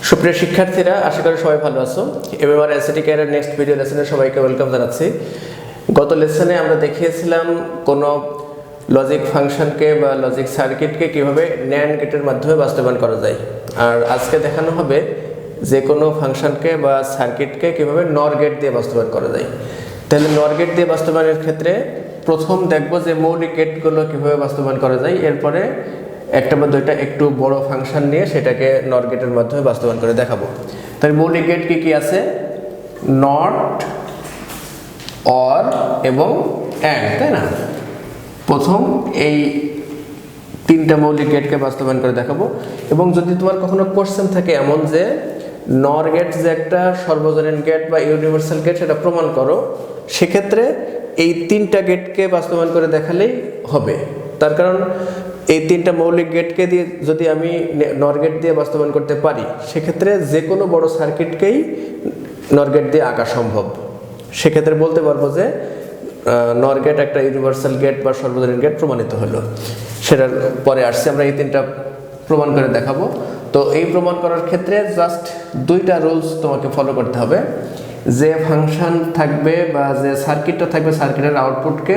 সুপ্রিয় শিক্ষার্থীরা, আশা করি সবাই ভালো আছো। এবার এসএটি ক্যারিয়ার নেক্সট ভিডিও লেসনে সবাইকে ওয়েলকাম জানাচ্ছি। গত লেসনে আমরা দেখিয়েছিলাম কোনো লজিক ফাংশনকে বা লজিক সার্কিটকে কিভাবে ন্যান্ড গেটের মাধ্যমে বাস্তবায়ন করা যায়, আর আজকে দেখানো হবে যে কোনো ফাংশনকে বা সার্কিটকে কিভাবে নর গেট দিয়ে বাস্তবায়ন করা যায়। তাহলে নর গেট দিয়ে বাস্তবায়নের ক্ষেত্রে প্রথম দেখব যে মৌলিক গেটগুলো কিভাবে বাস্তবায়ন করা যায়, এরপরে একটা বা দুইটা একটু বড় ফাংশন নিয়ে সেটাকে নট গেটের মাধ্যমে বাস্তবায়ন করে দেখাবো। তাই মৌলিক গেট কি কি আছে? নট, অর এবং অ্যান্ড, তাই না? প্রথম এই তিনটা মৌলিক গেটকে বাস্তবায়ন করে দেখাবো। এবং যদি তোমার কখনো কোশ্চেন থাকে এমন যে নর গেট যে একটা সর্বজনীন গেট বা ইউনিভার্সাল গেট, সেটা প্রমাণ করো, সেক্ষেত্রে এই তিনটা গেটকে বাস্তবায়ন করে দেখালেই হবে। তার কারণ এই তিনটা মৌলিক গেটকে দিয়ে যদি আমি নর গেট দিয়ে বাস্তবায়ন করতে পারি, সেক্ষেত্রে যে কোনো বড় সার্কিটকেই নর গেট দিয়ে আঁকা সম্ভব। সেক্ষেত্রে বলতে পারবো যে নর গেট একটা ইউনিভার্সাল গেট বা সর্বজনীন গেট প্রমাণিত হলো। সেটার পরে আসছে আমরা এই তিনটা প্রমাণ করে দেখাবো। তো এই প্রমাণ করার ক্ষেত্রে জাস্ট দুইটা রুলস তোমাকে ফলো করতে হবে। যে ফাংশন থাকবে বা যে সার্কিটটা থাকবে, সার্কিটের আউটপুটকে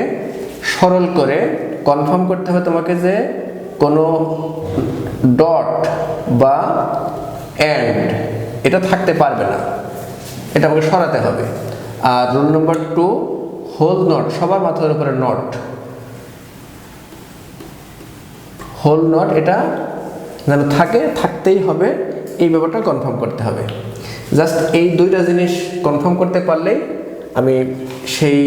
সরল করে কনফার্ম করতে হবে তোমাকে যে কোনো ডট বা অ্যান্ড এটা থাকতে পারবে না, এটা আমাকে সরাতে হবে। আর রুল নম্বর 2, হোল নট, সবার মাথার উপরে নট, হোল নট এটা যেন থাকতেই হবে, এই ব্যাপারটা কনফার্ম করতে হবে। জাস্ট এই দুইটা জিনিস কনফার্ম করতে পারলেই আমি সেই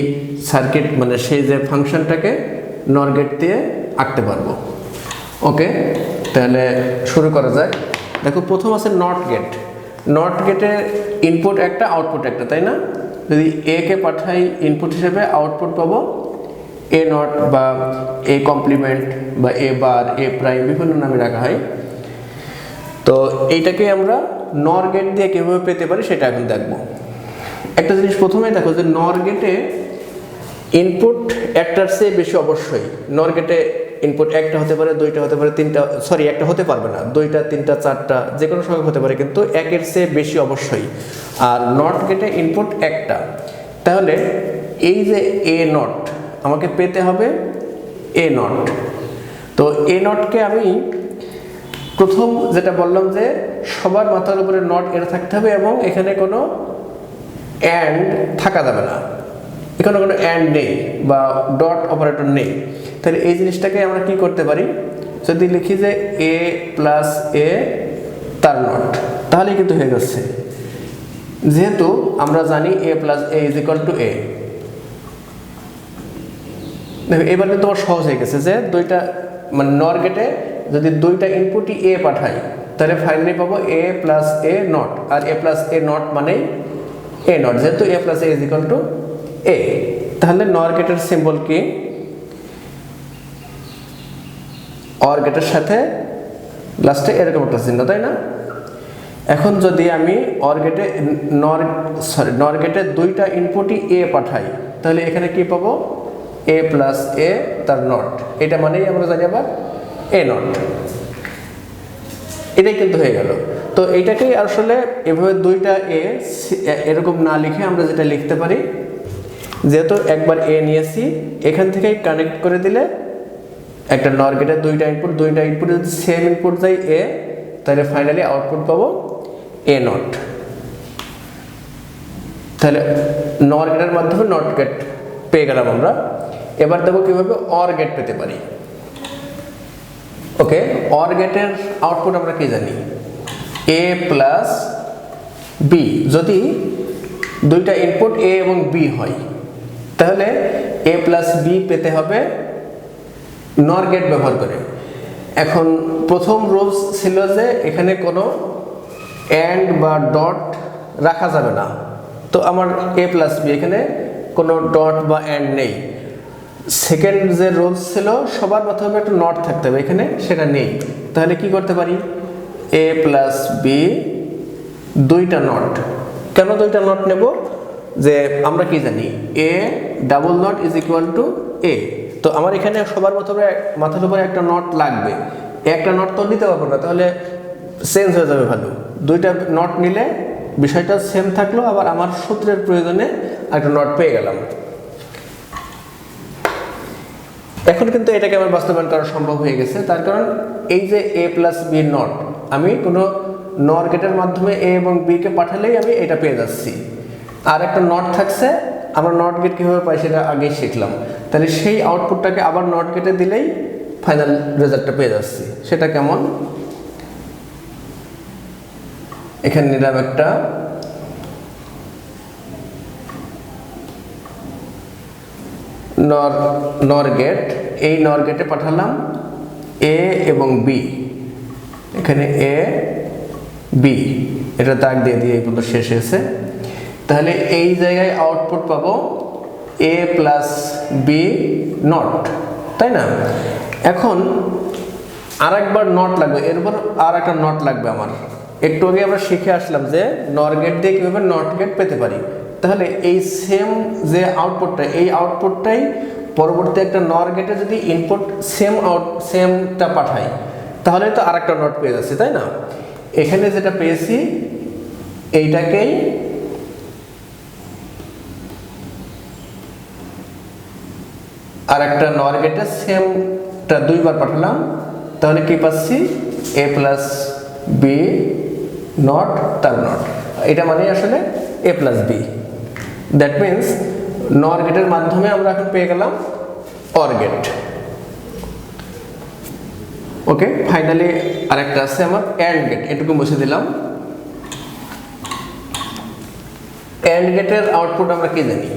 সার্কিট মানে সেই যে ফাংশনটাকে নর গেট দিয়ে আঁকতে পারবো। ওকে, তাহলে শুরু করা যায়। দেখো, প্রথম আছে নট গেট। নট গেটে ইনপুট একটা, আউটপুট একটা, তাই না? যদি এ কে পাঠাই ইনপুট হিসেবে, আউটপুট পাবো এ নট বা এ কমপ্লিমেন্ট বা এ বার, এ প্রাইম, বিভিন্ন নামে রাখা হয়। তো এইটাকে আমরা নর গেট দিয়ে কীভাবে পেতে পারি সেটা এখন দেখব। একটা জিনিস প্রথমেই দেখো যে নর গেটে ইনপুট একটার চেয়ে বেশি অবশ্যই। নর গেটে ইনপুট একটা হতে পারে, দুইটা হতে পারে, তিনটা, সরি একটা হতে পারবে না, দুইটা, তিনটা, চারটা, যে কোনো সংখ্যা হতে পারে, কিন্তু একের চেয়ে বেশি অবশ্যই। আর নট গেটে ইনপুট একটা। তাহলে এই যে এ নট আমাকে পেতে হবে এ নট। তো এ নটকে আমি প্রথম যেটা বললাম যে সবার মাথার উপরে নট এর থাকতে হবে এবং এখানে কোনো অ্যান্ড থাকা যাবে না, এখানে কোনো অ্যান্ড নেই বা ডট অপারেটর নেই। তাহলে এই জিনিসটাকে আমরা কি করতে পারি? যদি লিখি যে এ প্লাস এ তার নট, তাহলে কিন্তু হয়ে যাচ্ছে। যেহেতু আমরা জানি A plus A is equal to A. দেখো, এবার কিন্তু তোমার সহজ হয়ে গেছে যে দুইটা মানে নর গেটে যদি দুইটা ইনপুটই এ পাঠাই, তাহলে ফাইনালি পাবো এ প্লাস এ নট। আর এ প্লাস এ নট মানেই এ নট, যেহেতু A plus A is equal to A. তাহলে নর গেটের সিম্বল কি? অর গেটের সাথে লাস্টে এরকম একটা চিহ্ন, তাই না? এখন যদি আমি নর গেটে দুইটা ইনপুটই এ পাঠাই, তাহলে এখানে কি পাবো? এ প্লাস এ তার নট, এটা মানেই আমরা জানি আবার এ নট। এটাই কিন্তু হয়ে গেল। তো এইটাকেই আসলে এভাবে দুইটা এ এরকম না লিখে আমরা যেটা লিখতে পারি, যেহেতু একবার এ নিয়েছি, এখান থেকেই কানেক্ট করে দিলে একটা নর গেটের দুইটা ইনপুট যদি সেম ইনপুট যায় এ, তাহলে ফাইনালি আউটপুট পাবো এ নট। তাহলে নর গেটের মাধ্যমে নট গেট পেয়ে গেলাম আমরা। এবার দেখো কিভাবে অর গেট পেতে পারি। ওকে, অর গেটের আউটপুট আমরা কি জানি? A plus B. যদি দুইটা ইনপুট এ এবং বি হয়, তাহলে এ প্লাস বি পেতে হবে নর গেট ব্যবহার করে। এখন প্রথম রুলস ছিল যে এখানে কোনো অ্যান্ড বা ডট রাখা যাবে না। তো আমার এ প্লাস বি, এখানে কোনো ডট বা অ্যান্ড নেই। সেকেন্ড যে রুলস ছিল সবার প্রথমে একটা নট থাকতে হবে, এখানে সেটা নেই। তাহলে কি করতে পারি? এ প্লাস বি দুইটা নট। কেন দুইটা নট নেব? যে আমরা কি জানি A double not is equal to A. তো আমার এখানে সবার মাথার উপরে একটা নট লাগবে, একটা নট তো নিতে পারবো না, তাহলে চেঞ্জ হয়ে যাবে ভ্যালু। দুইটা নট নিলে বিষয়টা সেম থাকলো, আবার আমার সূত্রের প্রয়োজনে একটা নট পেয়ে গেলাম। এখন কিন্তু এটাকে আমার বাস্তবায়ন করা সম্ভব হয়ে গেছে, তার কারণ এই যে a প্লাস বি নট, আমি কোনো নর গেটের মাধ্যমে a এবং b কে পাঠালেই আমি এটা পেয়ে যাচ্ছি। আর একটা নট থাকছে, আমরা নট গেট কীভাবে পাই সেটা আগেই শিখলাম, তাহলে সেই আউটপুটটাকে আবার নট গেটে দিলেই ফাইনাল রেজাল্টটা পেয়ে যাচ্ছি। সেটা কেমন, এখানে নিলাম একটা নর গেট, এই নর গেটে পাঠালাম a এবং b, এখানে a b, এটা দাগ দিয়ে দিয়ে এই পর্যন্ত শেষ হয়েছে। তাহলে এই জায়গায় আউটপুট পাবো a প্লাস বি নট, তাই না? এখন আর একবার নট লাগবে, এরপর আর একটা নট লাগবে আমার। একটু আগে আমরা শিখে আসলাম যে নর গেট দিয়ে কীভাবে নট গেট পেতে পারি। তাহলে এই সেম যে আউটপুটটা, এই আউটপুটটাই পরবর্তী একটা নর গেটে যদি ইনপুট সেমটা পাঠাই, তাহলে তো আর একটা নট পেয়ে যাচ্ছি, তাই না? এখানে যেটা পেয়েছি এইটাকেই আর একটা নর গেটে সেমটা দুইবার পাঠালাম, তাহলে কি পাচ্ছি a প্লাস বি নট তার নট, এটা মানে আসলে a plus B. That means NOR গেটের মাধ্যমে আমরা এখন পেয়ে গেলাম অর গেট। ওকে, ফাইনালি আরেকটা আছে আমার অ্যান্ড গেট, এটুকু মুছে দিলাম। অ্যান্ড গেটের আউটপুট আমরা কি জানি,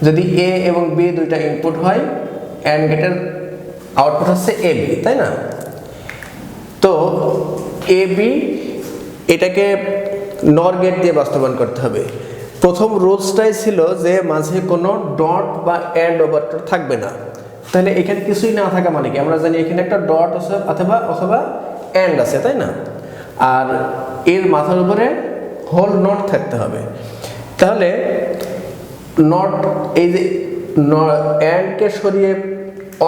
যদি a এবং b দুইটা ইনপুট হয়, অ্যান্ড গেটের আউটপুট হচ্ছে a b, তাই না? তো a b এটাকে নর গেট দিয়ে বাস্তবায়ন করতে হবে। প্রথম রুলসটাই ছিল যে মাঝে কোনো ডট বা অ্যান্ড অপারেটর থাকবে না। তাহলে এখানে কিছুই না থাকা মানে কি, আমরা জানি এখানে একটা ডট আছে অথবা অ্যান্ড আছে, তাই না? আর এর মাথার উপরে হোল নট থাকতে হবে। তাহলে নট, এই যে অ্যান্ডকে সরিয়ে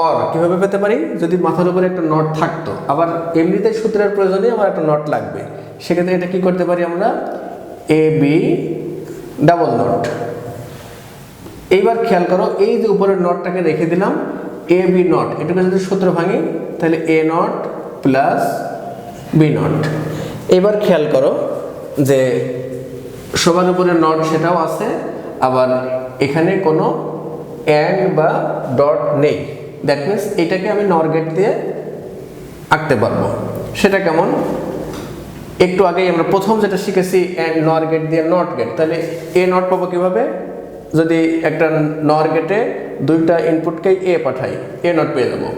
অর কিভাবে পেতে পারি, যদি মাথার উপরে একটা নট থাকতো, আবার এমনিতে সূত্রের প্রয়োজনে আমার একটা নট লাগবে, সেক্ষেত্রে এটা কি করতে পারি আমরা, এ বি ডাবল নট। এইবার খেয়াল করো, এই যে উপরের নটটাকে রেখে দিলাম এ বি নট, এটাকে যদি সূত্র ভাঙি তাহলে এ নট প্লাস বি নট। এবার খেয়াল করো যে সবার উপরে নট সেটাও আছে, আবার এখানে কোনো অ্যান্ড বা ডট নেই। দ্যাট মিন্স এটাকে আমি নর গেট দিয়ে আঁকতে পারবো। সেটা কেমন, একটু আগেই আমরা প্রথম যেটা শিখেছি নর গেট দিয়ে নট গেট, তাহলে এ নট পাবো কিভাবে, যদি একটা নর গেটে দুইটা ইনপুটকেই এ পাঠাই, এ নট পেয়ে যাবো।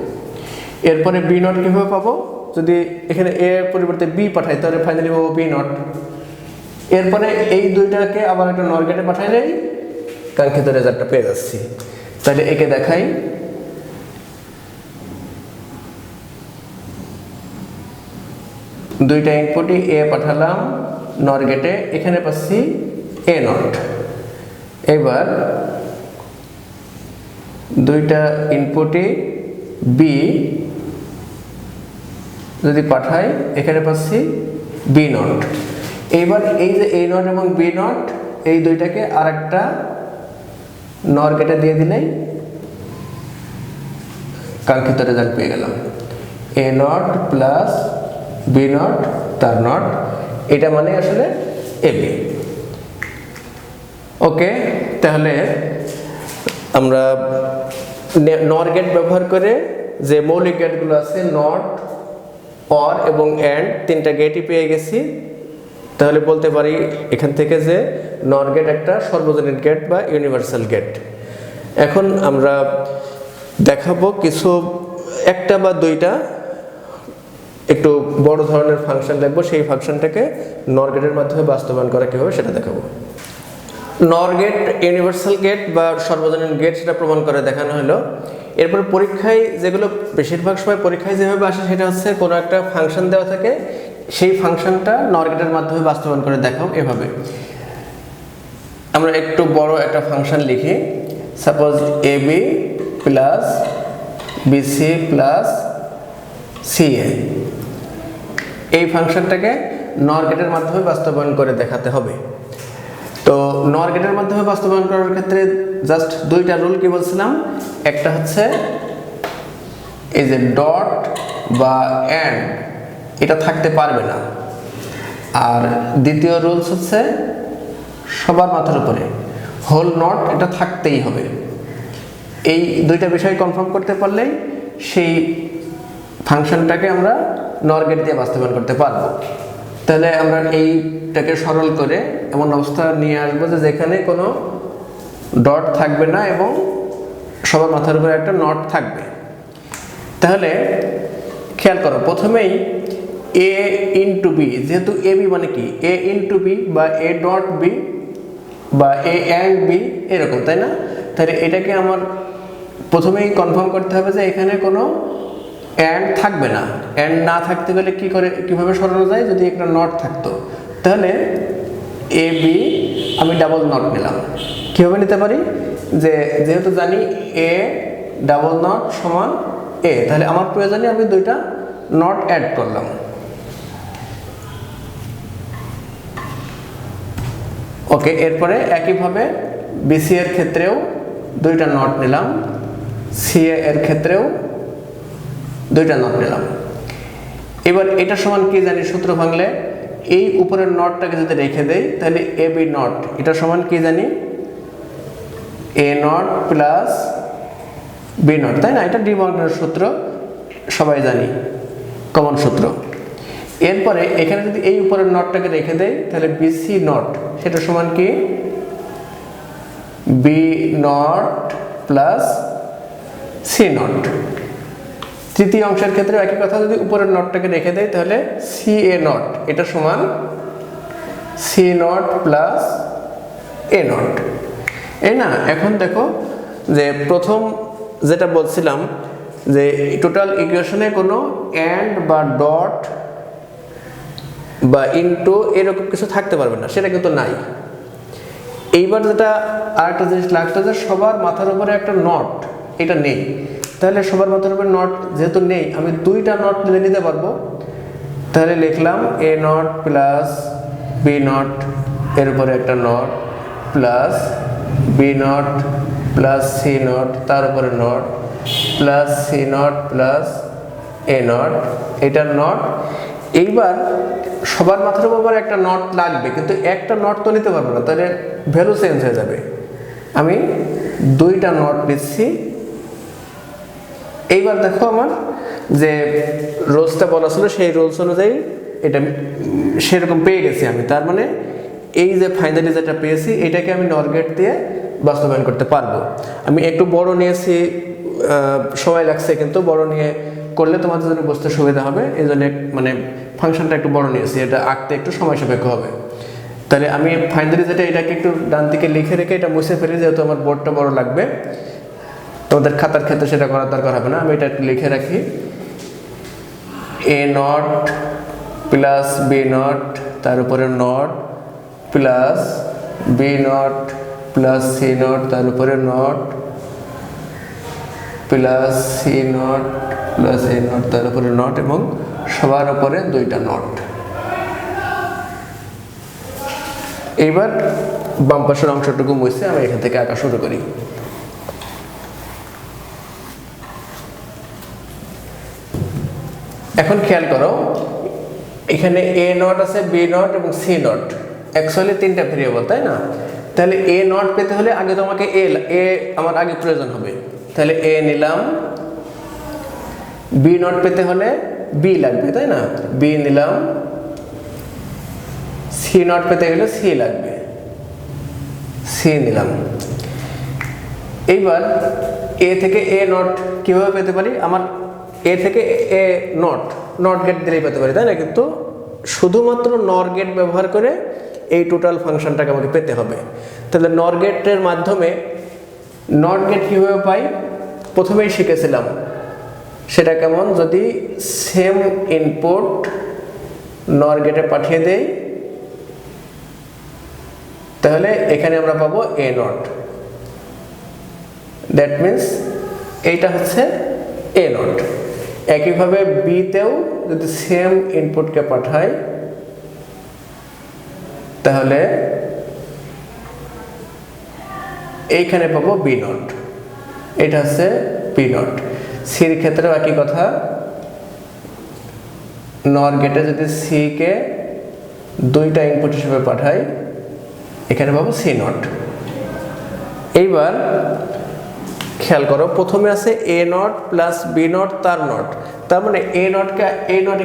এরপরে বি নট কিভাবে পাবো, যদি এখানে এ পরিবর্তে বি পাঠাই তাহলে ফাইনালি পাবো বি নট। এরপরে এই দুইটাকে আবার একটা নর গেটে পাঠাইলেই কাঙ্ক্ষিত রেজাল্টটা পেয়ে যাচ্ছি। তাহলে একে দেখাই, দুইটা ইনপুটই এ পাঠালাম নর গেটে, এখানে পাচ্ছি এ নট। এবার দুইটা ইনপুটই বি যদি পাঠাই, এখানে পাচ্ছি বি নট। এইবার এই যে এ নট এবং বি নট, এই দুইটাকে আর একটা নর গেটে দিয়ে দিলেই কাঙ্ক্ষিত রেজাল্ট পেয়ে গেলাম, এ নট প্লাস বি নট তার নট, এটা মানে আসলে এ বি। ওকে, তাহলে আমরা নর গেট ব্যবহার করে যে মৌলিক গেটগুলো আছে নট, অর এবং অ্যান্ড, তিনটা গেটই পেয়ে গেছি। তাহলে বলতে পারি এখান থেকে যে নর গেট একটা সর্বজনীন গেট বা ইউনিভার্সাল গেট। এখন আমরা দেখাবো কিছু একটা বা দুইটা একটু বড় ধরনের ফাংশন দেখবো, সেই ফাংশনটাকে নর গেটের মাধ্যমে বাস্তবায়ন করা কীভাবে সেটা দেখাবো। নর গেট ইউনিভার্সাল গেট বা সর্বজনীন গেট সেটা প্রমাণ করে দেখানো হলো। এরপর পরীক্ষায় যেগুলো বেশিরভাগ সময় পরীক্ষায় যেভাবে আসে সেটা হচ্ছে কোনো একটা ফাংশন দেওয়া থাকে, সেই ফাংশনটা নর গেটের মাধ্যমে বাস্তবায়ন করে দেখাও। এভাবে আমরা একটু বড় একটা ফাংশন লিখি, suppose A B plus BC plus CA. এই ফাংশনটাকে নর গেটের মাধ্যমে বাস্তবায়ন করে দেখাতে হবে। তো নর গেটের মাধ্যমে বাস্তবায়ন করার ক্ষেত্রে জাস্ট দুইটা রুল কি বলছিলাম, একটা হচ্ছে এই যে ডট বা অ্যান্ড এটা থাকতে পারবে না, আর দ্বিতীয় রুলস হচ্ছে সবার মাথার উপরে হোল নট এটা থাকতেই হবে। এই দুইটা বিষয় কনফার্ম করতে পারলেই সেই ফাংশনটাকে আমরা নর গেট দিয়ে বাস্তবায়ন করতে পারবো। তাহলে আমরা এইটাকে সরল করে এমন অবস্থা নিয়ে আসবো যে যেখানে কোনো ডট থাকবে না এবং সবার মাথার উপরে একটা নট থাকবে। তাহলে খেয়াল করো, প্রথমেই এ ইন্টু বি, যেহেতু এ বি মানে কি এ ইন্টু বি বা এ ডট বি বা এ অ্যান্ড বি এরকম, তাই না? তাহলে এটাকে আমার প্রথমেই কনফার্ম করতে হবে যে এখানে কোনো অ্যান্ড থাকবে না। অ্যান্ড না থাকতে গেলে কিভাবে সরানো যায়, যদি একটা নট থাকতো তাহলে এ বি আমি ডাবল নট নিলাম। কীভাবে নিতে পারি, যেহেতু জানি এ ডাবল নট সমান এ, তাহলে আমার প্রয়োজনে আমি দুইটা নট অ্যাড করলাম। ওকে, এরপরে একইভাবে বিসি এর ক্ষেত্রেও দুইটা নট নিলাম, সিএ এর ক্ষেত্রেও দুইটা নট নিলাম। এবার এটা সমান কি জানি সূত্র ভাঙলে, এই উপরের নটটাকে যদি রেখে দেই তাহলে এ বি নট এটা সমান কি জানি এ নট প্লাস বি নট, তাই না? এটা ডি মর্গানের সূত্র, সবাই জানি, কমন সূত্র। এরপরে এখানে যদি এই উপরের নটটাকে রেখে দেই তাহলে বিসি নট সেটা সমান কি B not plus C not. তৃতীয় অংশের ক্ষেত্রে একই কথা, যদি উপরের নটটাকে রেখে দেয় তাহলে সি এ নট এটা সমান C not plus A not, এই না? এখন দেখো যে প্রথম যেটা বলছিলাম যে টোটাল ইকুয়েশনে কোনো অ্যান্ড বা ডট বা ইনটু এরকম কিছু থাকতে পারবে না, সেটা কিন্তু নাই। এইবার যেটা আরেকটা জিনিস লাগতো যে সবার মাথার উপরে একটা নট, এটা নেই। তাহলে সবার মাথার উপরে নট যেহেতু নেই, আমি দুইটা নট নিতে পারবো। তাহলে লিখলাম A not plus B not এর উপরে একটা not plus B not plus C not তার উপরে not plus C not plus A not, এটা নট। এইবার সবার মাথার উপর একটা নট লাগবে, কিন্তু একটা নট তো নিতে পারবো না, তাহলে ভ্যালু চেঞ্জ হয়ে যাবে। আমি দুইটা নট নিচ্ছি। এইবার দেখো আমার যে রোলসটা বলা ছিল সেই রোলস অনুযায়ী এটা সেরকম পেয়ে গেছি আমি। তার মানে এই যে ফাইনালি যেটা পেয়েছি এটাকে আমি নর গেট দিয়ে বাস্তবায়ন করতে পারবো। আমি একটু বড় নিয়েছি, সময় লাগছে, কিন্তু বড় নিয়ে করলে তোমাদের জন্য বুঝতে সুবিধা হবে, এই জন্য মানে ফাংশনটা একটু বড় নিয়েছি, এটা আঁকতে একটু সময় সাপেক্ষ হবে। তাহলে আমি ফাইনালি যেটা এটাকে একটু ডান দিকে লিখে রেখে এটা মুছে ফেলি, যেহেতু আমার বোর্ডটা বড় লাগবে। তোমাদের খাতার ক্ষেত্রে সেটা করার দরকার হবে না, আমি এটা একটু লিখে রাখি। A not plus B not তার উপরে not plus B not plus C not তার উপরে not plus C not plus A not তার উপরে নট এবং সবার উপরে দুইটা নট। এইবার বাম পাশের অংশটুকু মুছে আমি এখান থেকে আঁকা শুরু করি। এখন খেয়াল করো, এখানে এ নট আছে, বি নট এবং সি নট, অ্যাকচুয়ালি তিনটা ভেরিয়েবল, তাই না? তাহলে এ নট পেতে হলে আগে তোমাকে এ আমার আগে প্রয়োজন হবে, তাহলে এ নিলাম। বি নট পেতে হলে বি লাগবে, তাই না? বি নিলাম। সি নট পেতে গেলে সি লাগবে, সি নিলাম। এইবার এ থেকে এ নট কিভাবে পেতে পারি? আমার এ থেকে এ নট গেট দিলেই পেতে পারি, তাই না? কিন্তু শুধুমাত্র নর গেট ব্যবহার করে এই টোটাল ফাংশনটাকে আমাকে পেতে হবে। তাহলে নর গেটের মাধ্যমে নট গেট কীভাবে পাই প্রথমেই শিখেছিলাম, সেটা কেমন? যদি সেম ইনপুট নর গেটে পাঠিয়ে দেই তাহলে এখানে আমরা পাবো এ নট, দ্যাট মিন্স এইটা হচ্ছে এ নট। একইভাবে বিতেও যদি সেম ইনপুটকে পাঠাই তাহলে এইখানে পাবো বি নট, এটা হচ্ছে বি নট। সির ক্ষেত্রেও একই কথা, নর গেটে যদি সি কে দুইটা ইনপুট হিসেবে পাঠাই এখানে পাবো সি নট। এইবার খেয়াল করো, প্রথমে আছে এ নট প্লাস বি নট তার নট, তার মানে এ নট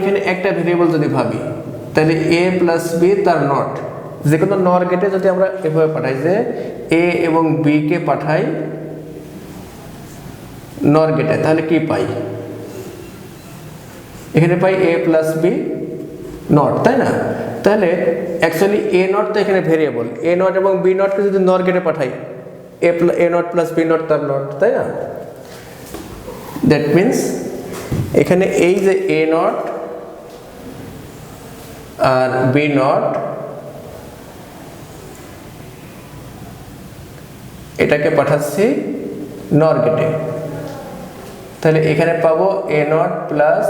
এখানে একটা ভেরিয়েবল যদি ভাবি তাহলে এ প্লাস বি তার নট। যে কোনো নর গেটে যদি আমরা এভাবে পাঠাই যে এ এবং বি কে পাঠাই নর গেটে, তাহলে কি পাই? এখানে পাই এ প্লাস বি নট, তাই না? তাহলে অ্যাকচুয়ালি এ নট তো এখানে ভেরিয়েবল, এ নট এবং বি নটকে যদি নর গেটে পাঠাই এ নট প্লাস বি নট তার নট, তাই না? দ্যাট মিনস এখানে এই যে A not R B not এটাকে পাঠাচ্ছি নর গেটে, তাহলে এখানে পাবো এ নট প্লাস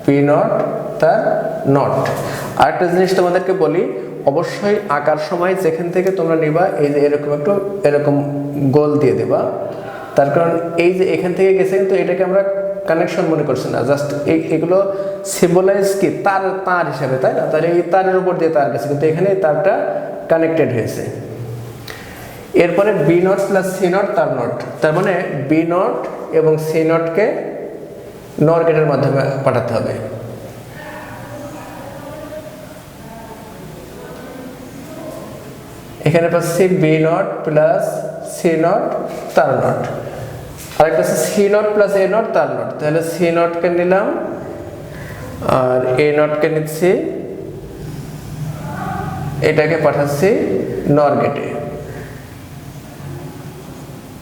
বি নট তার নট। আরেকটা জিনিস তোমাদেরকে বলি, অবশ্যই আঁকার সময় যেখান থেকে তোমরা নিবা এই যে এরকম গোল দিয়ে দেবা, তার কারণ এই যে এখান থেকে গেছে কিন্তু এটাকে আমরা কানেকশন মনে করছি না, জাস্ট এগুলো সিম্বলাইজ কি তার হিসাবে, তাই না? তাহলে এই তারের উপর দিয়ে তার গেছে কিন্তু এখানে তারটা কানেক্টেড হয়েছে। এরপরে B not plus C not তার নট, তার মানে বি নট এবং সি নটকে নর গেটের মাধ্যমে পাঠাতে হবে। এখানে পাচ্ছি B not plus C not তার নট, আরেকটা আছে C not plus A not তার নট, তাহলে সি নটকে নিলাম আর এ নটকে নিচ্ছি, এটাকে পাঠাচ্ছি নর গেটে।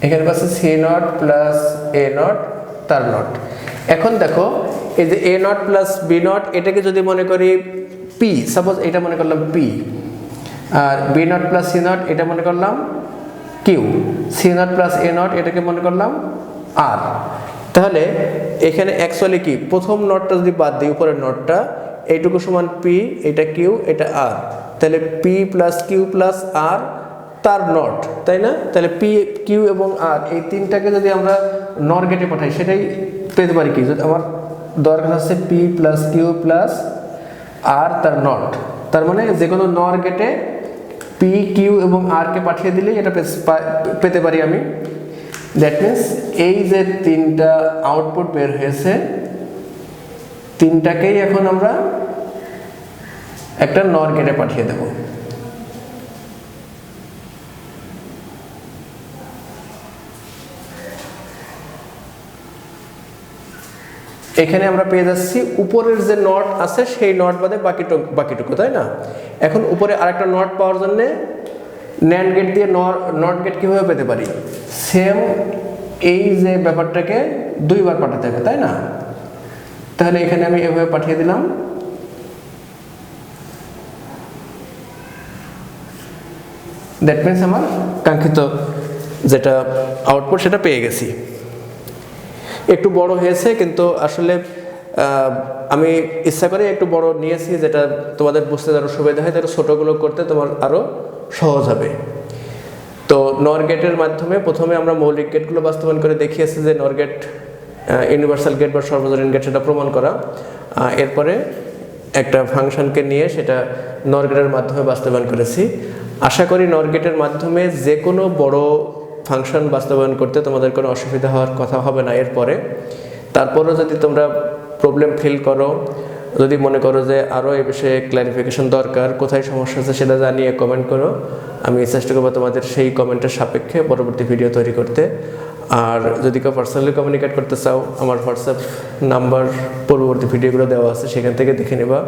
এখানে পাচ্ছি C not plus A not তার নট। এখন দেখো এই যে A not plus B not এটাকে যদি মনে করি পি, সাপোজ এটা মনে করলাম পি, আর B not plus C not এটা মনে করলাম Q, C not plus A not এটাকে মনে করলাম আর। তাহলে এখানে অ্যাকচুয়ালি কি, প্রথম নটটা যদি বাদ দিই উপরের নটটা, এইটুকু সমান পি, এটা কিউ, এটা আর, তাহলে পি প্লাস কিউ প্লাস আর তার নট, তাই না? তাহলে পি কিউ এবং আর এই তিনটাকে যদি আমরা নর গেটে পাঠাই সেটাই পেতে পারি কি, যদি আমার দরকার হচ্ছে পি প্লাস কিউ প্লাস আর তার নট, তার মানে যে কোনো নর গেটে পি কিউ এবং আর কে পাঠিয়ে দিলেই এটা পেতে পারি আমি। দ্যাট মিনস এই যে তিনটা আউটপুট বের হয়েছে তিনটাকেই এখন আমরা একটা নর গেটে পাঠিয়ে দেব। এখানে আমরা পেয়ে যাচ্ছি উপরের যে নট আছে সেই নট বাদে বাকিটুকু, তাই না? এখন উপরে আরেকটা নট পাওয়ার জন্য ন্যান্ড গেট দিয়ে নট গেট কিভাবে পেতে পারি, সেম এই যে ব্যাপারটাকে দুইবার পাঠাতে হবে, তাই না? তাহলে এখানে আমি এভাবে পাঠিয়ে দিলাম, দ্যাট মিনস আমার কাঙ্ক্ষিত যেটা আউটপুট সেটা পেয়ে গেছি। একটু বড় হয়েছে কিন্তু আসলে আমি ইচ্ছা করে একটু বড় নিয়েছি যেটা তোমাদের বুঝতে আরো সুবিধা হয়, তাহলে ছোটোগুলো করতে তোমার আরও সহজ হবে। তো নর গেটের মাধ্যমে প্রথমে আমরা মৌলিক গেটগুলো বাস্তবায়ন করে দেখিয়েছি যে নর গেট ইউনিভার্সাল গেট বা সর্বজনীন গেট সেটা প্রমাণ করা, এরপরে একটা ফাংশনকে নিয়ে সেটা নর গেটের মাধ্যমে বাস্তবায়ন করেছি। আশা করি নর গেটের মাধ্যমে যে কোনো বড় ফাংশন বাস্তবায়ন করতে তোমাদের কোনো অসুবিধা হওয়ার কথা হবে না এরপরে। তারপরেও যদি তোমরা প্রবলেম ফিল করো, যদি মনে করো যে আরও এই বিষয়ে ক্ল্যারিফিকেশন দরকার, কোথায় সমস্যা আছে সেটা জানিয়ে কমেন্ট করো, আমি চেষ্টা করবো তোমাদের সেই কমেন্টের সাপেক্ষে পরবর্তী ভিডিও তৈরি করতে। আর যদি কেউ পার্সোনালি কমিউনিকেট করতে চাও, আমার হোয়াটসঅ্যাপ নাম্বার পরবর্তী ভিডিওগুলো দেওয়া আছে, সেখান থেকে দেখে নেবা।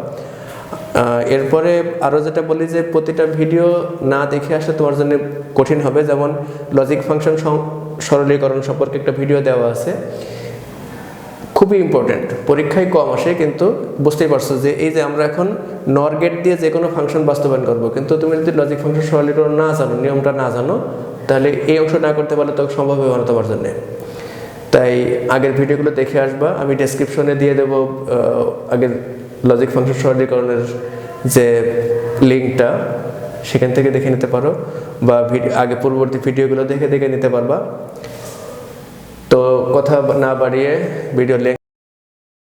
এরপরে আরও যেটা বলি যে প্রতিটা ভিডিও না দেখে আসলে তোমার জন্য কঠিন হবে। যেমন লজিক ফাংশন সরলীকরণ সম্পর্কে একটা ভিডিও দেওয়া আছে, খুবই ইম্পর্টেন্ট, পরীক্ষায় কম আসে কিন্তু বুঝতেই পারছো যে এই যে আমরা এখন নর গেট দিয়ে যে কোনো ফাংশন বাস্তবায়ন করবো, কিন্তু তুমি যদি লজিক ফাংশন সরলীকরণ না জানো, নিয়মটা না জানো, তাহলে এই অংশ না করতে পারলে তো সম্ভব হবে না তোমার জন্য। তাই আগের ভিডিওগুলো দেখে আসবা, আমি ডেসক্রিপশনে দিয়ে দেবো আগের লজিক ফাংশন সরলীকরণের যে লিঙ্কটা, সেখান থেকে দেখে নিতে পারো, বা আগে পূর্ববর্তী ভিডিওগুলো দেখে দেখে নিতে পারবা। তো কথা না বাড়িয়ে ভিডিও